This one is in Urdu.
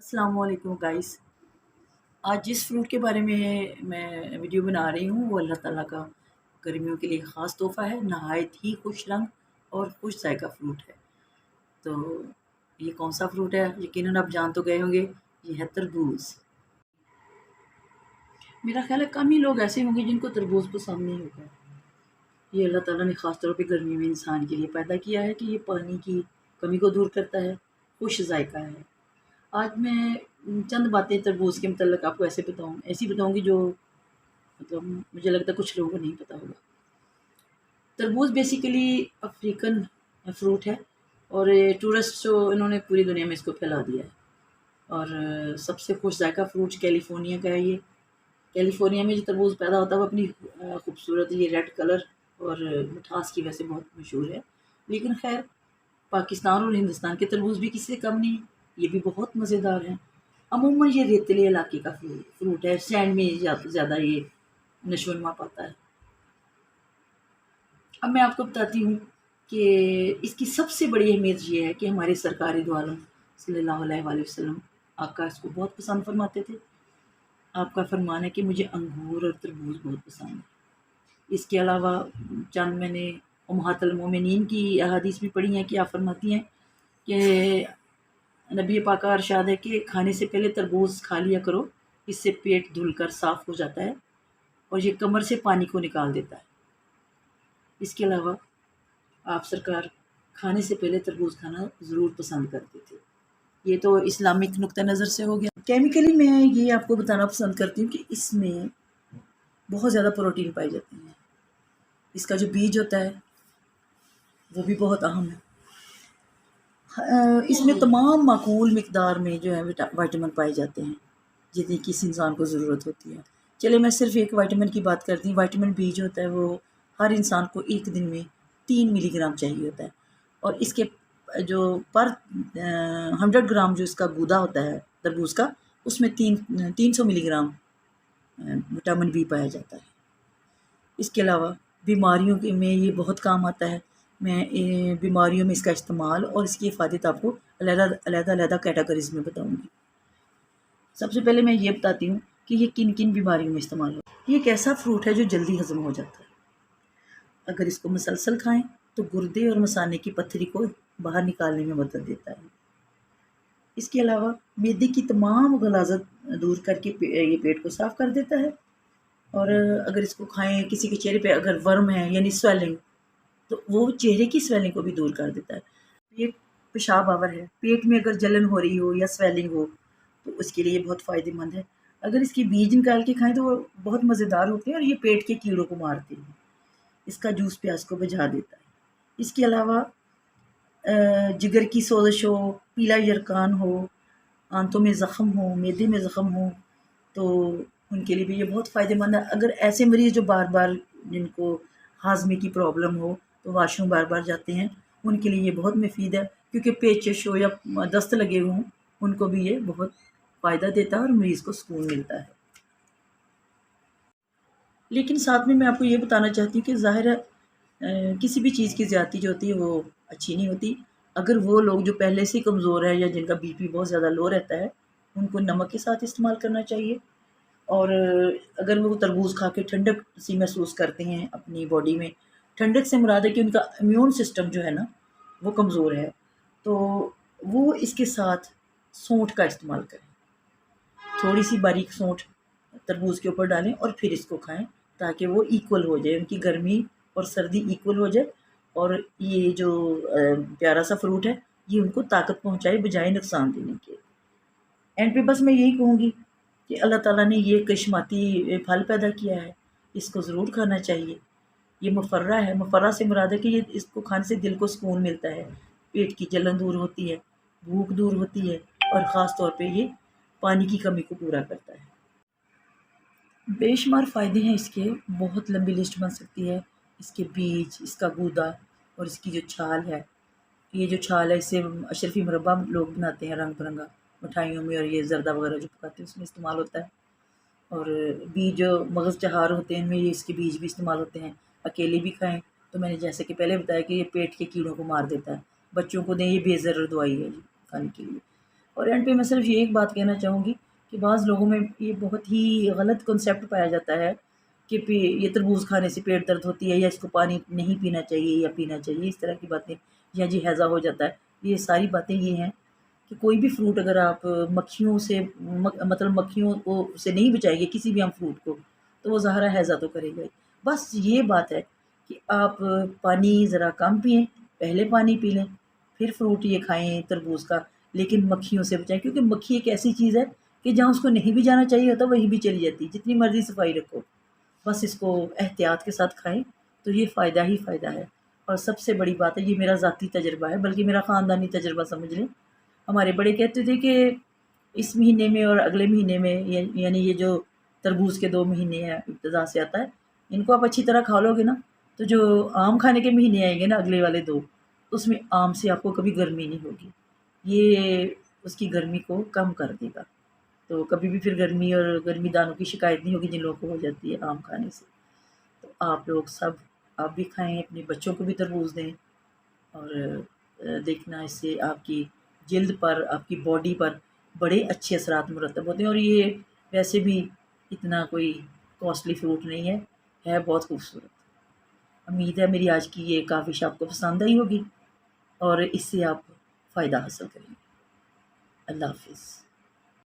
السلام علیکم گائس. آج جس فروٹ کے بارے میں ویڈیو بنا رہی ہوں وہ اللہ تعالیٰ کا گرمیوں کے لیے خاص تحفہ ہے. نہایت ہی خوش رنگ اور خوش ذائقہ فروٹ ہے. تو یہ کون سا فروٹ ہے یقیناً آپ جان تو گئے ہوں گے. یہ ہے تربوز. میرا خیال ہے کم ہی لوگ ایسے ہوں گے جن کو تربوز پسند نہیں ہوگا. یہ اللہ تعالیٰ نے خاص طور پہ گرمی میں انسان کے لیے پیدا کیا ہے کہ یہ پانی کی کمی کو دور کرتا ہے. خوش ذائقہ ہے. آج میں چند باتیں تربوز کے متعلق آپ کو ایسی بتاؤں گی جو مطلب مجھے لگتا ہے کچھ لوگوں کو نہیں پتہ ہوگا. تربوز بیسیکلی افریقن فروٹ ہے اور ٹورسٹ جو انہوں نے پوری دنیا میں اس کو پھیلا دیا ہے. اور سب سے خوش ذائقہ فروٹ کیلیفورنیا کا ہے. یہ کیلیفورنیا میں جو تربوز پیدا ہوتا ہے وہ اپنی خوبصورت یہ ریڈ کلر اور مٹھاس کی وجہ سے بہت مشہور ہے. لیکن خیر پاکستان اور ہندوستان کے تربوز بھی کسی سے کم نہیں. یہ بھی بہت مزیدار ہیں. عموماً یہ ریتیلے علاقے کا فروٹ ہے. سینڈ میں زیادہ یہ نشو و نما پاتا ہے. اب میں آپ کو بتاتی ہوں کہ اس کی سب سے بڑی اہمیت یہ ہے کہ ہمارے سرکار دو عالم صلی اللہ علیہ وآلہ وسلم آقا اس کو بہت پسند فرماتے تھے. آپ کا فرمان ہے کہ مجھے انگور اور تربوز بہت پسند ہے. اس کے علاوہ چند میں نے امہات المومنین کی احادیث بھی پڑھی ہیں کہ آپ فرماتی ہیں کہ نبی پاک کا ارشاد ہے کہ کھانے سے پہلے تربوز کھا لیا کرو. اس سے پیٹ دھل کر صاف ہو جاتا ہے اور یہ کمر سے پانی کو نکال دیتا ہے. اس کے علاوہ آپ سرکار کھانے سے پہلے تربوز کھانا ضرور پسند کرتے تھے. یہ تو اسلامک نقطہ نظر سے ہو گیا. کیمیکلی میں یہ آپ کو بتانا پسند کرتی ہوں کہ اس میں بہت زیادہ پروٹین پائی جاتی ہے. اس کا جو بیج ہوتا ہے وہ بھی بہت اہم ہے. اس میں تمام معقول مقدار میں جو ہے وائٹامن پائے جاتے ہیں جتنی کسی انسان کو ضرورت ہوتی ہے. چلے میں صرف ایک وائٹامن کی بات کرتی ہوں. وائٹامن بی جو ہوتا ہے وہ ہر انسان کو ایک دن میں 3 ملی گرام چاہیے ہوتا ہے. اور اس کے جو پر 100 گرام جو اس کا گودا ہوتا ہے تربوز کا اس میں 300 ملی گرام وٹامن بی پایا جاتا ہے. اس کے علاوہ بیماریوں کے میں یہ بہت کام آتا ہے. میں بیماریوں میں اس کا استعمال اور اس کی افادیت آپ کو علیحدہ کیٹیگریز میں بتاؤں گی. سب سے پہلے میں یہ بتاتی ہوں کہ یہ کن کن بیماریوں میں استعمال ہوتا ہے. یہ ایک ایسا فروٹ ہے جو جلدی ہضم ہو جاتا ہے. اگر اس کو مسلسل کھائیں تو گردے اور مثانے کی پتھری کو باہر نکالنے میں مدد دیتا ہے. اس کے علاوہ معدے کی تمام غلاظت دور کر کے یہ پیٹ کو صاف کر دیتا ہے. اور اگر اس کو کھائیں کسی کے چہرے پہ اگر ورم ہے یعنی سویلنگ تو وہ چہرے کی سویلنگ کو بھی دور کر دیتا ہے. پیٹ پیشاب آور ہے. پیٹ میں اگر جلن ہو رہی ہو یا سویلنگ ہو تو اس کے لیے بہت فائدہ مند ہے. اگر اس کے بیج نکال کے کھائیں تو وہ بہت مزیدار ہوتے ہیں اور یہ پیٹ کے کیڑوں کو مارتے ہیں. اس کا جوس پیاس کو بجھا دیتا ہے. اس کے علاوہ جگر کی سوزش ہو، پیلا یرقان ہو، آنتوں میں زخم ہو، معدے میں زخم ہو تو ان کے لیے بھی یہ بہت فائدہ مند ہے. اگر ایسے مریض جو بار بار جن کو ہاضمے کی پرابلم ہو تو واش روم بار بار جاتے ہیں ان کے لیے یہ بہت مفید ہے کیونکہ پیچش ہو یا دست لگے ہوئے ہوں ان کو بھی یہ بہت فائدہ دیتا ہے اور مریض کو سکون ملتا ہے. لیکن ساتھ میں آپ کو یہ بتانا چاہتی ہوں کہ ظاہر ہے کسی بھی چیز کی زیادتی جو ہوتی ہے وہ اچھی نہیں ہوتی. اگر وہ لوگ جو پہلے سے کمزور ہے یا جن کا بی پی بہت زیادہ لو رہتا ہے ان کو نمک کے ساتھ استعمال کرنا چاہیے. اور اگر وہ تربوز کھا کے ٹھنڈک سی محسوس کرتے ہیں اپنی باڈی میں، ٹھنڈک سے مراد ہے کہ ان کا امیون سسٹم جو ہے نا وہ کمزور ہے تو وہ اس کے ساتھ سونٹھ کا استعمال کریں. تھوڑی سی باریک سونٹھ تربوز کے اوپر ڈالیں اور پھر اس کو کھائیں تاکہ وہ ایکول ہو جائے، ان کی گرمی اور سردی ایکول ہو جائے. اور یہ جو پیارا سا فروٹ ہے یہ ان کو طاقت پہنچائے بجائے نقصان دینے کے. اینڈ پہ بس میں یہی کہوں گی کہ اللہ تعالیٰ نے یہ کشماتی پھل پیدا کیا ہے، اس کو ضرور کھانا چاہیے. یہ مفرہ ہے. مفرہ سے مراد ہے کہ یہ اس کو کھانے سے دل کو سکون ملتا ہے، پیٹ کی جلن دور ہوتی ہے، بھوک دور ہوتی ہے اور خاص طور پہ یہ پانی کی کمی کو پورا کرتا ہے. بے شمار فائدے ہیں اس کے. بہت لمبی لسٹ بن سکتی ہے. اس کے بیج، اس کا گودا اور اس کی جو چھال ہے، یہ جو چھال ہے اس سے اشرفی مربع لوگ بناتے ہیں رنگ برنگا مٹھائیوں میں، اور یہ زردہ وغیرہ جو پکاتے ہیں اس میں استعمال ہوتا ہے. اور بیج جو مغز چہار ہوتے ہیں ان میں یہ اس کے بیج بھی استعمال ہوتے ہیں. اکیلے بھی کھائیں تو میں نے جیسے کہ پہلے بتایا کہ یہ پیٹ کے کیڑوں کو مار دیتا ہے. بچوں کو دیں، یہ بے ضرر دوائی ہے جی کھانے کے لیے. اور اینڈ پہ میں صرف یہ ایک بات کہنا چاہوں گی کہ بعض لوگوں میں یہ بہت ہی غلط کنسیپٹ پایا جاتا ہے کہ یہ تربوز کھانے سے پیٹ درد ہوتی ہے، یا اس کو پانی نہیں پینا چاہیے یا پینا چاہیے، اس طرح کی باتیں، یا جی ہیضہ ہو جاتا ہے. یہ ساری باتیں یہ ہیں کہ کوئی بھی فروٹ اگر آپ مکھیوں سے مطلب مکھیوں کو سے نہیں بچائیں گے کسی بھی ہم فروٹ کو، تو وہ ظاہرہ ہیضہ تو کرے گا ہی. بس یہ بات ہے کہ آپ پانی ذرا کم پئیں، پہلے پانی پی لیں، پھر فروٹ یہ کھائیں تربوز کا، لیکن مکھیوں سے بچائیں، کیونکہ مکھی ایک ایسی چیز ہے کہ جہاں اس کو نہیں بھی جانا چاہیے ہوتا وہیں بھی چلی جاتی، جتنی مرضی صفائی رکھو. بس اس کو احتیاط کے ساتھ کھائیں تو یہ فائدہ ہی فائدہ ہے. اور سب سے بڑی بات ہے، یہ میرا ذاتی تجربہ ہے، بلکہ میرا خاندانی تجربہ سمجھ لیں. ہمارے بڑے کہتے تھے کہ اس مہینے میں اور اگلے مہینے میں، یعنی یہ جو تربوز کے 2 مہینے ہیں ابتدا سے آتا ہے، ان کو آپ اچھی طرح کھا لو گے نا، تو جو آم کھانے کے مہینے آئیں گے نا اگلے والے 2، اس میں آم سے آپ کو کبھی گرمی نہیں ہوگی. یہ اس کی گرمی کو کم کر دے گا. تو کبھی بھی پھر گرمی اور گرمی دانوں کی شکایت نہیں ہوگی جن لوگوں کو ہو جاتی ہے آم کھانے سے. تو آپ لوگ سب، آپ بھی کھائیں، اپنے بچوں کو بھی تربوز دیں. اور دیکھنا اس سے آپ کی جلد پر، آپ کی باڈی پر بڑے اچھے اثرات مرتب ہوتے ہیں. اور یہ ویسے بھی اتنا کوئی کاسٹلی فروٹ نہیں ہے، ہے بہت خوبصورت. امید ہے میری آج کی یہ کاوش آپ کو پسند آئی ہوگی اور اس سے آپ فائدہ حاصل کریں گے. اللہ حافظ.